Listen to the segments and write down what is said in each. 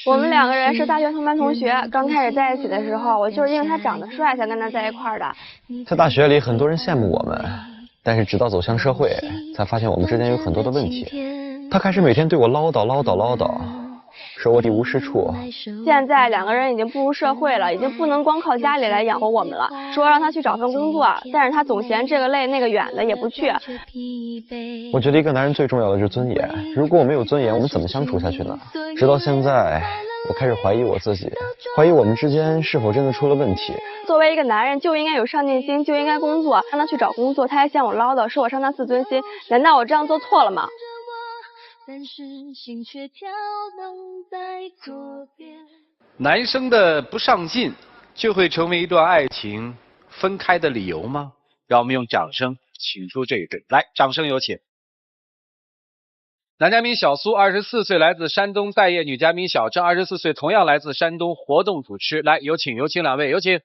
我们2个人是大学同班同学，刚开始在一起的时候，我就是因为他长得帅才跟他在一块儿的。在大学里，很多人羡慕我们，但是直到走向社会，才发现我们之间有很多的问题。他开始每天对我唠叨，说我一无是处。现在2个人已经步入社会了，已经不能光靠家里来养活我们了。说让他去找份工作，但是他总嫌这个累那个远的，也不去。我觉得一个男人最重要的是尊严，如果我没有尊严，我们怎么相处下去呢？直到现在，我开始怀疑我自己，怀疑我们之间是否真的出了问题。作为一个男人，就应该有上进心，就应该工作。让他去找工作，他还嫌我唠叨，说我伤他自尊心。难道我这样做错了吗？男生的不上进就会成为一段爱情分开的理由吗？让我们用掌声请出这一对，来，掌声有请。男嘉宾小苏24岁，来自山东待业；女嘉宾小郑24岁，同样来自山东，活动主持。来，有请2位，有请。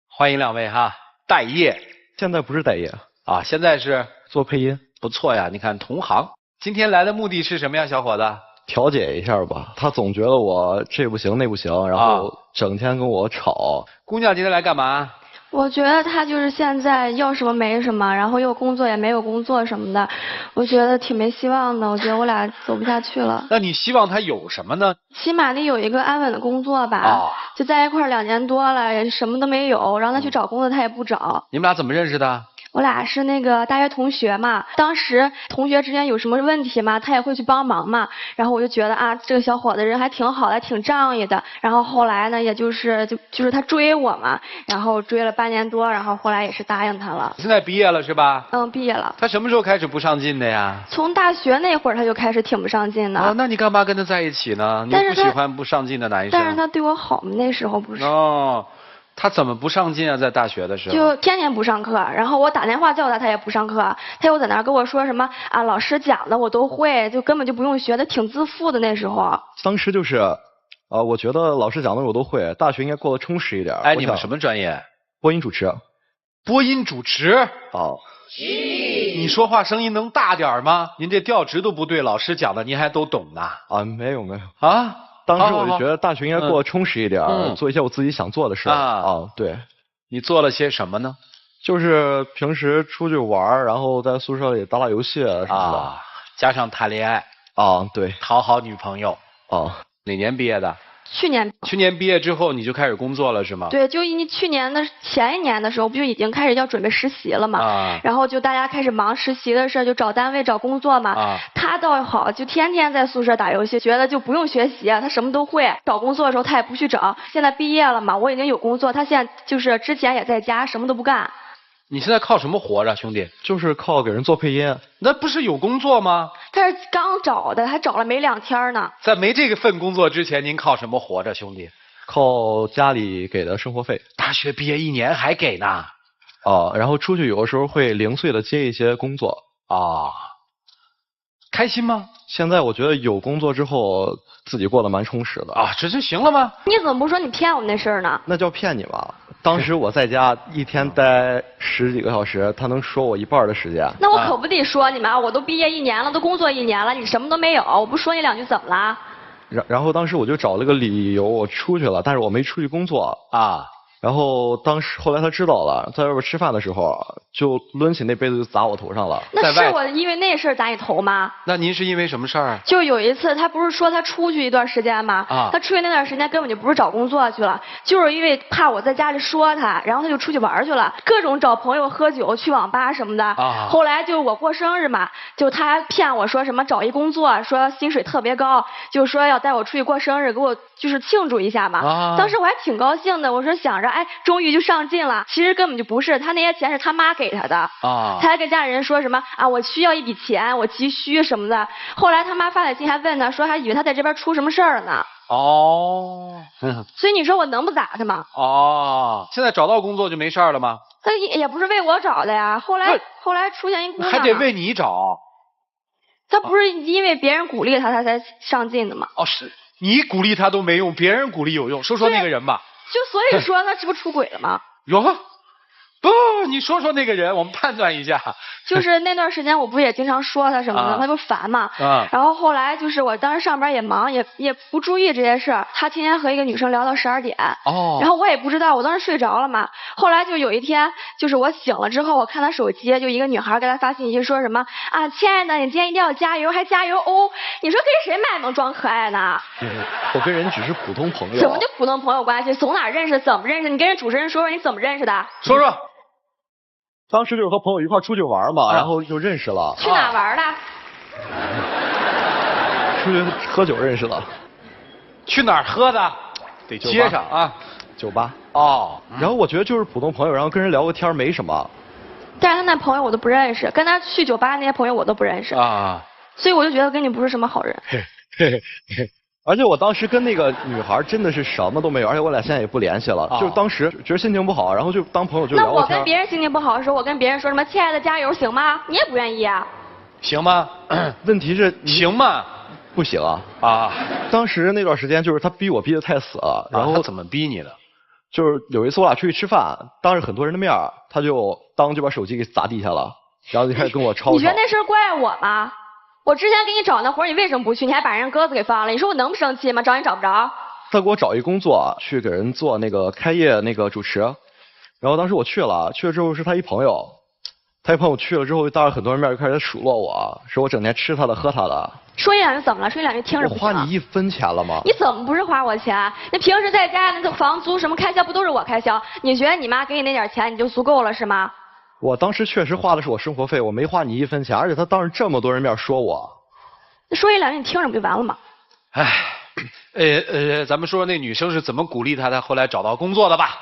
欢迎2位哈，待业。现在不是待业啊，现在是做配音。不错呀，你看同行。今天来的目的是什么呀，小伙子？调解一下吧，他总觉得我这不行那不行，然后整天跟我吵。姑娘今天来干嘛？我觉得他就是现在要什么没什么，然后又工作也没有工作什么的，我觉得挺没希望的。我觉得我俩走不下去了。那你希望他有什么呢？起码得有一个安稳的工作吧。就在一块2年多了，什么都没有，让他去找工作他也不找。你们俩怎么认识的？我俩是那个大学同学嘛，当时同学之间有什么问题嘛，他也会去帮忙嘛。然后我就觉得啊，这个小伙子人还挺好的，还挺仗义的。然后后来呢，也就是他追我嘛，然后追了半年多，然后后来也是答应他了。现在毕业了是吧？嗯，毕业了。他什么时候开始不上进的呀？从大学那会儿他就开始挺不上进的。啊，那你干嘛跟他在一起呢？你不喜欢不上进的男生？但是他对我好嘛，那时候不是。哦。他怎么不上进啊？在大学的时候就天天不上课，然后我打电话叫他，他也不上课，他又在那儿跟我说什么啊，老师讲的我都会，就根本就不用学，他挺自负的那时候。当时就是，我觉得老师讲的我都会，大学应该过得充实一点。哎，你们什么专业？播音主持。播音主持？哦。你说话声音能大点吗？您这调值都不对，老师讲的您还都懂呢？啊，没有。啊？当时我就觉得大学应该过得充实一点，做一些我自己想做的事。对。你做了些什么呢？就是平时出去玩，然后在宿舍里打打游戏什么的。加上谈恋爱。对。讨好女朋友。哪年毕业的？去年毕业之后你就开始工作了是吗？对，就去年的前1年的时候，不就已经开始要准备实习了嘛？然后就大家开始忙实习的事，就找单位找工作嘛。他倒好，就天天在宿舍打游戏，觉得就不用学习，他什么都会。找工作的时候他也不去找。现在毕业了嘛，我已经有工作，他现在就是之前也在家什么都不干。你现在靠什么活着，兄弟？就是靠给人做配音。那不是有工作吗？他是刚找的，还找了没2天呢。在没这个份工作之前，您靠什么活着，兄弟？靠家里给的生活费。大学毕业1年还给呢？然后出去有的时候会零碎的接一些工作。开心吗？现在我觉得有工作之后自己过得蛮充实的。这就行了吗？你怎么不说你骗我那事儿呢？那叫骗你吧。当时我在家一天待10几个小时，他能说我一半的时间。那我可不得说你们，我都毕业1年了，都工作1年了，你什么都没有，我不说你2句怎么了？然后当时我就找了个理由，我出去了，但是我没出去工作。然后后来他知道了，在外边吃饭的时候就抡起那杯子就砸我头上了。那是我因为那事儿砸你头吗？那您是因为什么事儿？就有一次他不是说他出去一段时间吗？他出去那段时间根本就不是找工作去了，就是因为怕我在家里说他，然后他就出去玩去了，各种找朋友喝酒，去网吧什么的。后来就我过生日嘛，就他骗我说什么找一工作，说薪水特别高，就说要带我出去过生日，给我就是庆祝一下嘛。当时我还挺高兴的，我说想着哎，终于就上进了。其实根本就不是，他那些钱是他妈给他的。他还跟家里人说什么啊，我需要一笔钱，我急需什么的。后来他妈发短信还问他说，还以为他在这边出什么事儿呢。所以你说我能不打他吗？现在找到工作就没事了吗？他也不是为我找的呀。后来出现一姑娘，还得为你找。他不是因为别人鼓励他才上进的吗？是你鼓励他都没用，别人鼓励有用。说说那个人吧。就所以说他这不出轨了吗？不，你说说那个人，我们判断一下。就是那段时间，我不也经常说他什么的，他不烦嘛。然后后来就是我当时上班也忙，也不注意这些事儿。他天天和一个女生聊到12点。然后我也不知道，我当时睡着了嘛。后来就有一天，就是我醒了之后，我看他手机，就一个女孩给他发信息说什么啊，亲爱的，你今天一定要加油，还加油哦。你说跟谁卖能装可爱呢？我跟人只是普通朋友。什么叫普通朋友关系？从哪认识？怎么认识？你跟人主持人说说你怎么认识的？说说。当时就是和朋友一块出去玩嘛，然后就认识了。去哪玩的？出去喝酒认识的。去哪儿喝的？得接上啊。酒吧。然后我觉得就是普通朋友，然后跟人聊个天没什么。但是他那朋友我都不认识，跟他去酒吧那些朋友我都不认识。所以我就觉得跟你不是什么好人。而且我当时跟那个女孩真的是什么都没有，而且我俩现在也不联系了。就当时觉得心情不好，然后就当朋友就聊天。那我跟别人心情不好的时候，我跟别人说什么亲爱的加油行吗？你也不愿意啊。行吗？问题是行吗？不行啊。当时那段时间就是他逼我逼得太死了，然后他怎么逼你的？就是有一次我俩出去吃饭，当着很多人的面，他就把手机给砸地下了，然后就开始跟我吵。你觉得那事怪我吗？我之前给你找那活你为什么不去？你还把人鸽子给放了，你说我能不生气吗？找你找不着。他给我找一工作，去给人做那个开业那个主持，然后当时我去了之后是他一朋友去了之后，当着很多人面就开始数落我，说我整天吃他的喝他的。说一两句怎么了？说一两句听着不行。我花你1分钱了吗？你怎么不是花我钱？那平时在家那个房租什么开销不都是我开销？你觉得你妈给你那点钱你就足够了是吗？我当时确实花的是我生活费，我没花你1分钱，而且他当着这么多人面说我。那说一两句你听着不就完了吗？咱们说说那女生是怎么鼓励他后来找到工作的吧。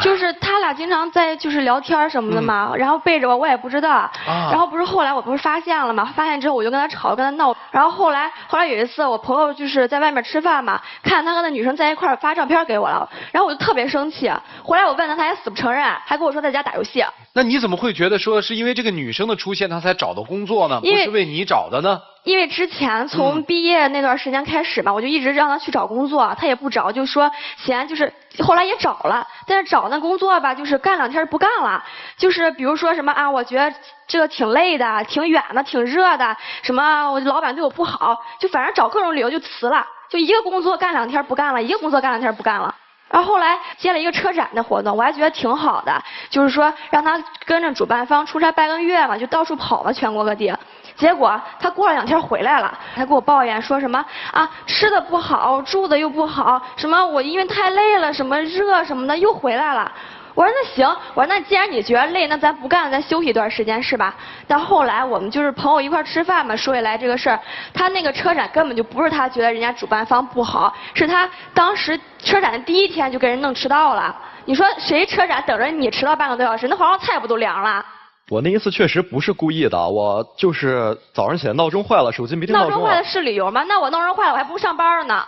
就是他俩经常在就是聊天什么的嘛，然后背着我也不知道，然后不是后来我不是发现了嘛，发现之后我就跟他吵跟他闹，然后后来有一次我朋友就是在外面吃饭嘛，看他和那女生在一块儿发照片给我了，然后我就特别生气，回来我问他他也死不承认，还跟我说在家打游戏。那你怎么会觉得说是因为这个女生的出现他才找到工作呢？不是为你找的呢？因为之前从毕业那段时间开始嘛，我就一直让他去找工作，他也不找，就说嫌就是后来也找了，但是找那工作吧，就是干2天不干了，就是比如说什么啊，我觉得这个挺累的，挺远的，挺热的，什么我老板对我不好，就反正找各种理由就辞了，就一个工作干2天不干了，一个工作干2天不干了。然后后来接了一个车展的活动，我还觉得挺好的，就是说让他跟着主办方出差半个月嘛，就到处跑嘛，全国各地。结果他过了2天回来了，还给我抱怨说什么啊，吃的不好，住的又不好，什么我因为太累了，什么热什么的又回来了。我说那行，我说那既然你觉得累，那咱不干了，咱休息一段时间是吧？但后来我们就是朋友一块吃饭嘛，说起来这个事儿，他那个车展根本就不是他觉得人家主办方不好，是他当时车展的第1天就给人弄迟到了。你说谁车展等着你迟到半个多小时，那黄瓜菜不都凉了？我那一次确实不是故意的，我就是早上起来闹钟坏了，手机没定闹钟。闹钟坏了是理由吗？那我闹钟坏了我还不上班呢。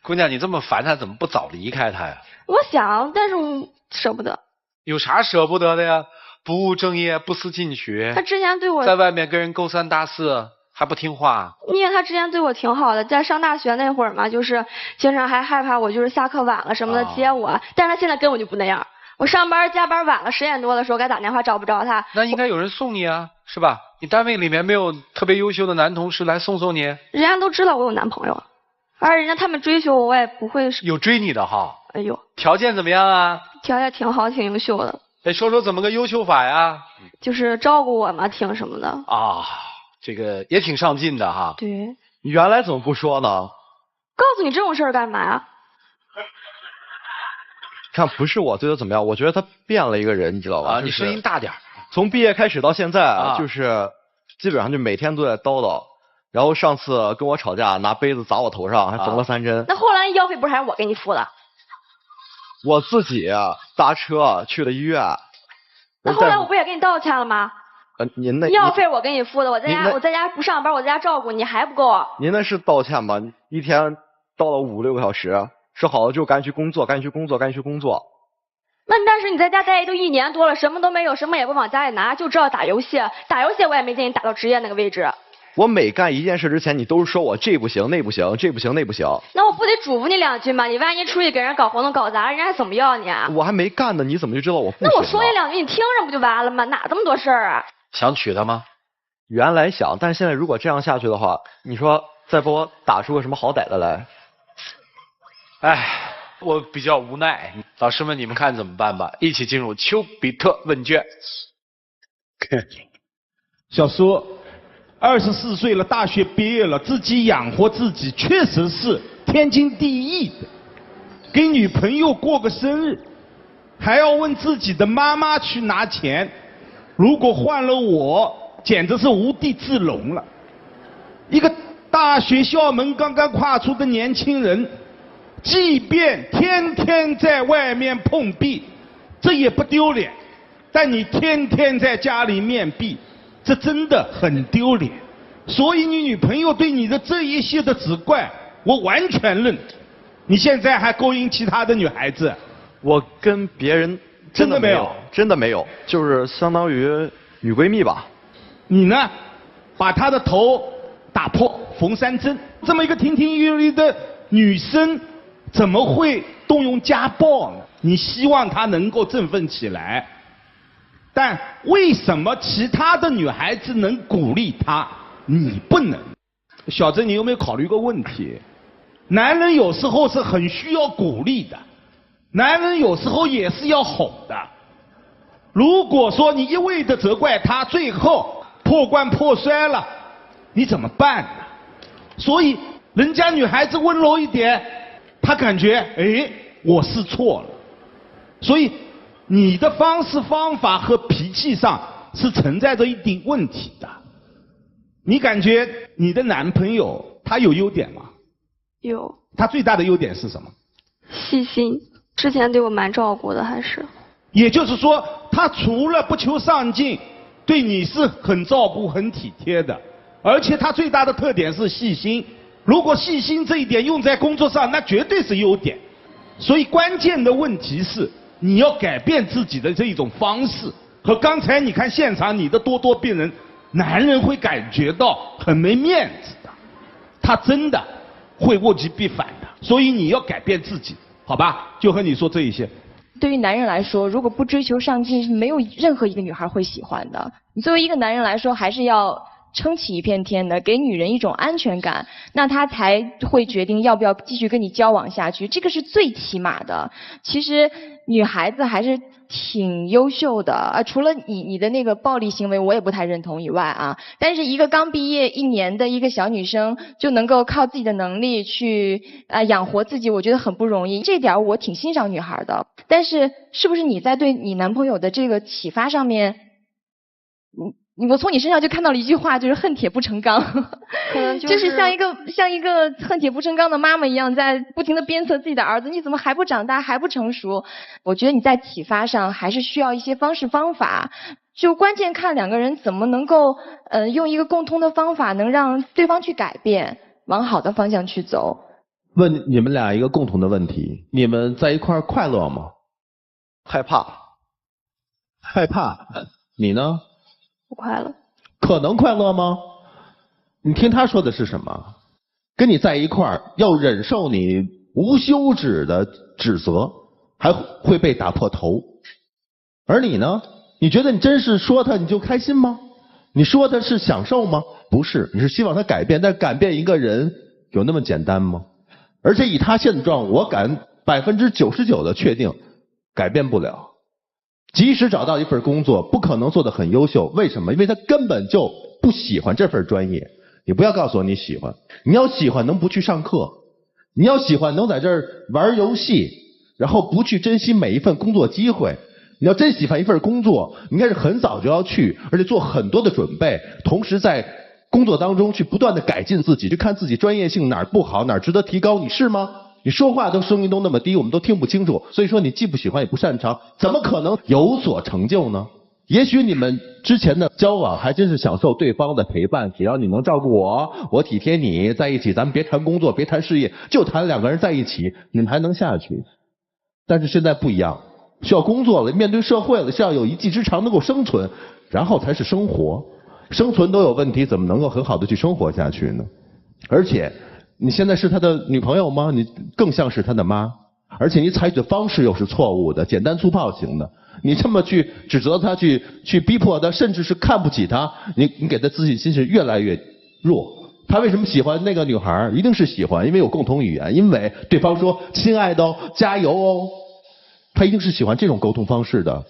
姑娘，你这么烦他，怎么不早离开他呀？我想，但是我舍不得。有啥舍不得的呀？不务正业，不思进取。他之前对我在外面跟人勾三搭四，还不听话。因为他之前对我挺好的，在上大学那会儿嘛，就是经常还害怕我就是下课晚了什么的接我，但是他现在根本就不那样。我上班加班晚了10点多的时候，该打电话找不着他。那应该有人送你啊，是吧？你单位里面没有特别优秀的男同事来送你？人家都知道我有男朋友，而人家他们追求我也不会。有追你的哈？哎呦，条件怎么样啊？条件挺好，挺优秀的。哎，说说怎么个优秀法呀？就是照顾我嘛，挺什么的。啊，这个也挺上进的哈。对。你原来怎么不说呢？告诉你这种事儿干嘛呀？看，不是我对他怎么样，我觉得他变了一个人，你知道吧？啊，你声音大点。从毕业开始到现在，就是基本上就每天都在叨叨。然后上次跟我吵架，拿杯子砸我头上，还缝了3针。那后来医药费不是还是我给你付的？我自己搭车去了医院。那后来我不也给你道歉了吗？您那医药费我给你付的，我在家不上班，我在家照顾你还不够。您那是道歉吗？一天叨了5、6个小时，说好了就赶紧去工作，赶紧去工作，赶紧去工作。那但是你在家待都1年多了，什么都没有，什么也不往家里拿，就知道打游戏。打游戏我也没见你打到职业那个位置。我每干一件事之前，你都是说我这不行那不行，这不行那不行。那我不得嘱咐你2句吗？你万一出去给人搞活动搞砸了，人家还怎么要你啊？我还没干呢，你怎么就知道我不行？那我说你2句，你听着不就完了吗？哪这么多事儿啊？想娶她吗？原来想，但是现在如果这样下去的话，你说再把我打出个什么好歹的来？哎，我比较无奈。老师们，你们看怎么办吧？一起进入丘比特问卷。小苏，24岁了，大学毕业了，自己养活自己，确实是天经地义的。给女朋友过个生日，还要问自己的妈妈去拿钱，如果换了我，简直是无地自容了。一个大学校门刚刚跨出的年轻人，即便天天在外面碰壁，这也不丢脸。但你天天在家里面壁，这真的很丢脸。所以你女朋友对你的这一些的责怪，我完全认。你现在还勾引其他的女孩子？我跟别人真的没有，真的没有，就是相当于女闺蜜吧。你呢，把她的头打破，缝3针，这么一个亭亭玉立的女生，怎么会动用家暴呢？你希望她能够振奋起来，但为什么其他的女孩子能鼓励她，你不能？小郑，你有没有考虑过问题？男人有时候是很需要鼓励的，男人有时候也是要哄的。如果说你一味的责怪他，最后破罐破摔了，你怎么办呢？所以人家女孩子温柔一点，她感觉哎，我是错了。所以你的方式方法和脾气上是存在着一定问题的。你感觉你的男朋友他有优点吗？有。他最大的优点是什么？细心，之前对我蛮照顾的，还是。也就是说，他除了不求上进，对你是很照顾、很体贴的，而且他最大的特点是细心。如果细心这一点用在工作上，那绝对是优点。所以关键的问题是，你要改变自己的这一种方式。和刚才你看现场你的咄咄逼人，男人会感觉到很没面子的，他真的会物极必反的。所以你要改变自己，好吧？就和你说这一些。对于男人来说，如果不追求上进，没有任何一个女孩会喜欢的。你作为一个男人来说，还是要撑起一片天的，给女人一种安全感，那她才会决定要不要继续跟你交往下去，这个是最起码的。其实女孩子还是挺优秀的除了你的那个暴力行为我也不太认同以外啊，但是一个刚毕业1年的一个小女生就能够靠自己的能力去养活自己，我觉得很不容易，这点我挺欣赏女孩的。但是是不是你在对你男朋友的这个启发上面，我从你身上就看到了一句话，就是恨铁不成钢，可能就是像一个恨铁不成钢的妈妈一样，在不停地鞭策自己的儿子，你怎么还不长大，还不成熟？我觉得你在启发上还是需要一些方式方法，就关键看2个人怎么能够用一个共通的方法，能让对方去改变，往好的方向去走。问你们俩一个共同的问题：你们在一块儿快乐吗？害怕。害怕。你呢？不快乐。可能快乐吗？你听他说的是什么？跟你在一块儿要忍受你无休止的指责，还会被打破头。而你呢？你觉得你真是说他你就开心吗？你说他是享受吗？不是，你是希望他改变。但改变一个人有那么简单吗？而且以他现状，我敢99%的确定改变不了。即使找到一份工作，不可能做得很优秀。为什么？因为他根本就不喜欢这份专业。你不要告诉我你喜欢，你要喜欢能不去上课，你要喜欢能在这儿玩游戏，然后不去珍惜每一份工作机会。你要真喜欢一份工作，应该是很早就要去，而且做很多的准备，同时在工作当中去不断的改进自己，去看自己专业性哪儿不好，哪儿值得提高。你是吗？你说话声音都那么低，我们都听不清楚。所以说你既不喜欢也不擅长，怎么可能有所成就呢？也许你们之前的交往还真是享受对方的陪伴，只要你能照顾我，我体贴你，在一起咱们别谈工作，别谈事业，就谈2个人在一起，你们还能下去。但是现在不一样，需要工作了，面对社会了，是要有一技之长能够生存，然后才是生活。生存都有问题，怎么能够很好的去生活下去呢？而且你现在是他的女朋友吗？你更像是他的妈，而且你采取的方式又是错误的，简单粗暴型的。你这么去指责他，去逼迫他，甚至是看不起他，你给他自信心是越来越弱。他为什么喜欢那个女孩？一定是喜欢，因为有共同语言，因为对方说亲爱的哦，加油哦，他一定是喜欢这种沟通方式的。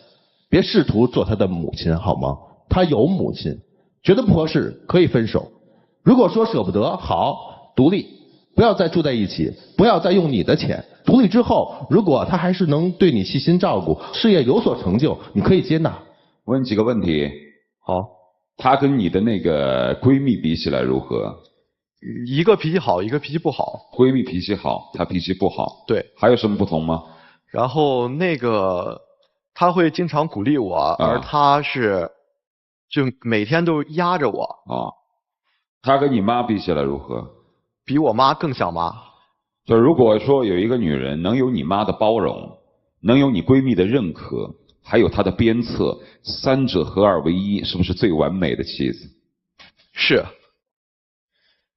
别试图做他的母亲好吗？他有母亲，觉得不合适可以分手。如果说舍不得，好，独立，不要再住在一起，不要再用你的钱。独立之后，如果他还是能对你细心照顾，事业有所成就，你可以接纳。问几个问题。好。她跟你的那个闺蜜比起来如何？一个脾气好，一个脾气不好。闺蜜脾气好，她脾气不好。对。还有什么不同吗？然后那个她会经常鼓励我，而她是就每天都压着我。啊。她跟你妈比起来如何？比我妈更像妈。就如果说有一个女人能有你妈的包容，能有你闺蜜的认可，还有她的鞭策，三者合二为一，是不是最完美的妻子？是。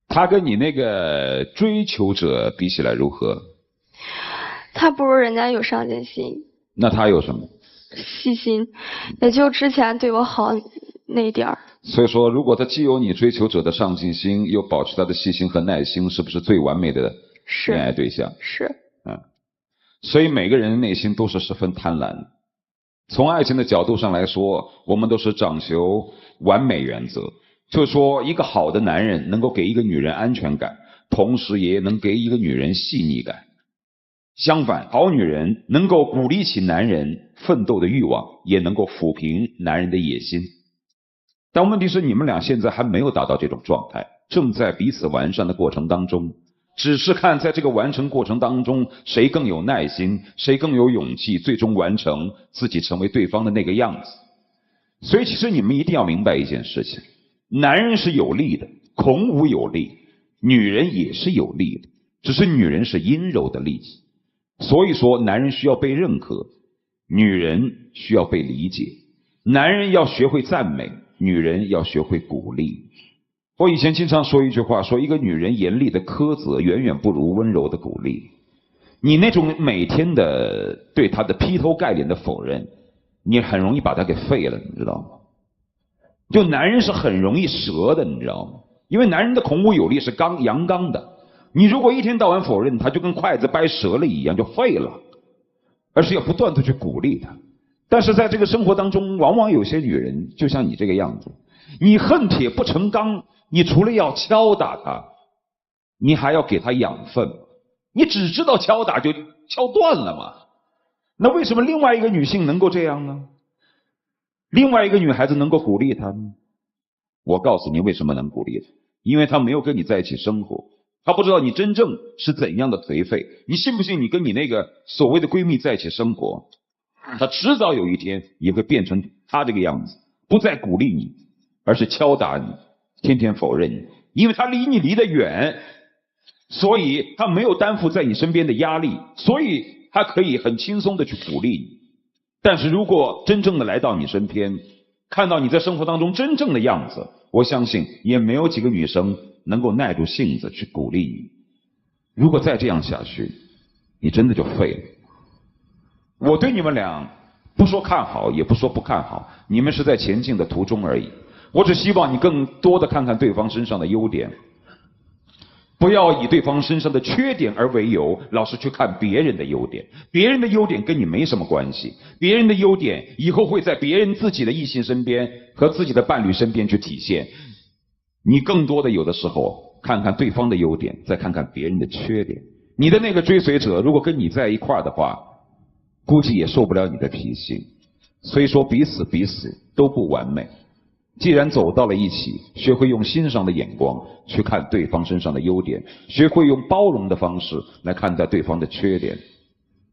她跟你那个追求者比起来如何？她不如人家有上进心。那她有什么？细心，也就之前对我好那一点儿。所以说，如果她既有你追求者的上进心，又保持她的细心和耐心，是不是最完美的恋爱对象？是。所以每个人的内心都是十分贪婪的。从爱情的角度上来说，我们都是讲求完美原则，就是说一个好的男人能够给一个女人安全感，同时也能给一个女人细腻感。相反，好女人能够鼓励起男人奋斗的欲望，也能够抚平男人的野心。但问题是，你们俩现在还没有达到这种状态，正在彼此完善的过程当中。只是看在这个完成过程当中，谁更有耐心，谁更有勇气，最终完成自己成为对方的那个样子。所以其实你们一定要明白一件事情，男人是有力的，孔武有力，女人也是有力的，只是女人是阴柔的力气。所以说男人需要被认可，女人需要被理解。男人要学会赞美，女人要学会鼓励。我以前经常说一句话，说一个女人严厉的苛责远远不如温柔的鼓励。你那种每天的对她的劈头盖脸的否认，你很容易把她给废了，你知道吗？就男人是很容易折的，你知道吗？因为男人的孔武有力是阳刚的，你如果一天到晚否认他，就跟筷子掰折了一样，就废了。而是要不断的去鼓励他。但是在这个生活当中，往往有些女人就像你这个样子，你恨铁不成钢，你除了要敲打他，你还要给他养分。你只知道敲打就敲断了嘛。那为什么另外一个女性能够这样呢？另外一个女孩子能够鼓励她呢？我告诉你为什么能鼓励她，因为她没有跟你在一起生活，她不知道你真正是怎样的颓废。你信不信你跟你那个所谓的闺蜜在一起生活，她迟早有一天也会变成她这个样子，不再鼓励你，而是敲打你，天天否认你，因为她离你离得远，所以她没有担负在你身边的压力，所以她可以很轻松的去鼓励你。但是如果真正的来到你身边，看到你在生活当中真正的样子，我相信也没有几个女生能够耐住性子去鼓励你。如果再这样下去，你真的就废了。我对你们俩不说看好，也不说不看好，你们是在前进的途中而已。我只希望你更多的看看对方身上的优点，不要以对方身上的缺点而为由，老是去看别人的优点。别人的优点跟你没什么关系，别人的优点以后会在别人自己的异性身边和自己的伴侣身边去体现。你更多的有的时候看看对方的优点，再看看别人的缺点。你的那个追随者如果跟你在一块儿的话，估计也受不了你的脾气。所以说彼此都不完美。既然走到了一起，学会用欣赏的眼光去看对方身上的优点，学会用包容的方式来看待对方的缺点。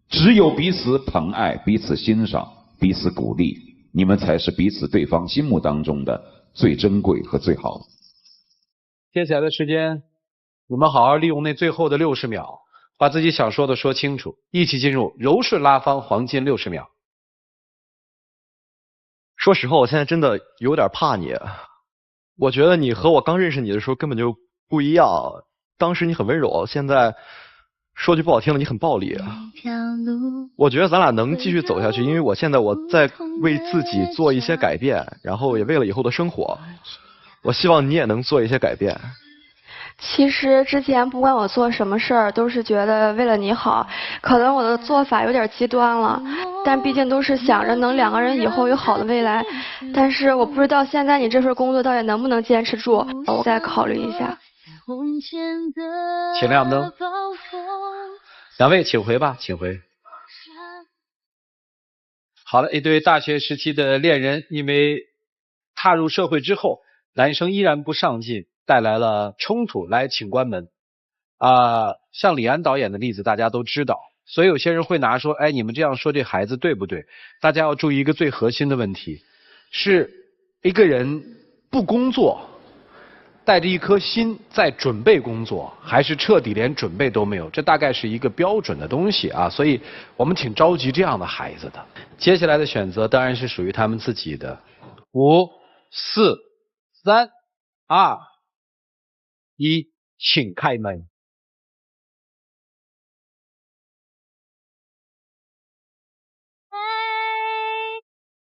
只有彼此疼爱，彼此欣赏，彼此鼓励，你们才是彼此对方心目当中的最珍贵和最好的。接下来的时间，你们好好利用那最后的60秒，把自己想说的说清楚，一起进入柔式拉芳黄金60秒。说实话，我现在真的有点怕你。我觉得你和我刚认识你的时候根本就不一样，当时你很温柔，现在说句不好听的，你很暴力。我觉得咱俩能继续走下去，因为我现在在为自己做一些改变，然后也为了以后的生活。我希望你也能做一些改变。其实之前不管我做什么事儿，都是觉得为了你好，可能我的做法有点极端了，但毕竟都是想着能两个人以后有好的未来。但是我不知道现在你这份工作到底能不能坚持住，我再考虑一下。请亮灯。两位请回吧，请回。好了，一对大学时期的恋人，因为踏入社会之后，男生依然不上进，带来了冲突，来请关门。像李安导演的例子大家都知道，所以有些人会拿说，哎，你们这样说这孩子对不对？大家要注意一个最核心的问题，是一个人不工作，带着一颗心在准备工作，还是彻底连准备都没有，这大概是一个标准的东西啊，所以我们挺着急这样的孩子的。接下来的选择当然是属于他们自己的。5、4、3、2、1，请开门。